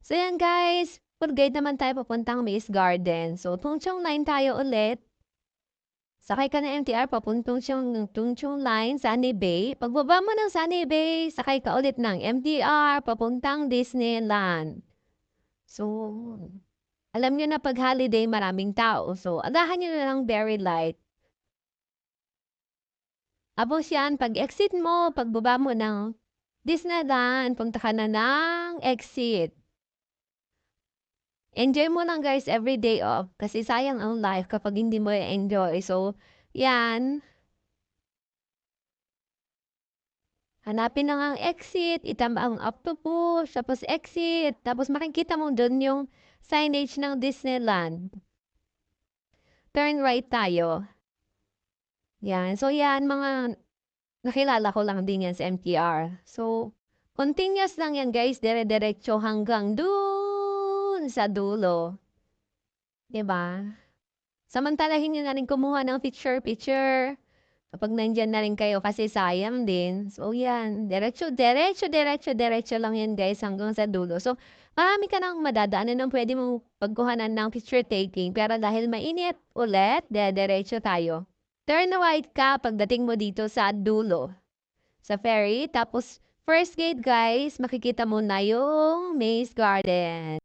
So yan guys, full guide naman tayo papuntang Maze Garden. So Tungchong Line tayo ulit. Sakay ka ng MTR papuntang Tungchong Line, Sunny Bay. Pagbaba mo ng Sunny Bay, sakay ka ulit ng MTR papuntang Disneyland. So, alam nyo na pag holiday maraming tao. So, adahan nyo na lang very light. Tapos yan, pag exit mo, pagbaba mo ng Disneyland, punta ka na ng exit. Enjoy mo lang guys every day off kasi sayang ang life kapag hindi mo enjoy. So, yan. Hanapin lang ang exit, itama ang octopus, tapos exit. Tapos makikita mo dun yung signage ng Disneyland. Turn right tayo. Yan. So, yan, mga nakilala ko lang din yan sa MTR. So, continuous lang yan guys, dire-diretso hanggang dun sa dulo. 'Di ba? Samantalahin niyo na rin kumuha ng picture-picture kapag nandiyan na rin kayo kasi sayang din. So, yan. Diretso, diretso, diretso, diretso lang yan guys hanggang sa dulo. So, marami ka nang madadaanan ng pwede mong pagkuhanan ng picture taking. Pero dahil mainit ulit, diretso tayo. Turn right ka pagdating mo dito sa dulo, sa ferry. Tapos, first gate guys, makikita mo na yung Maze Garden.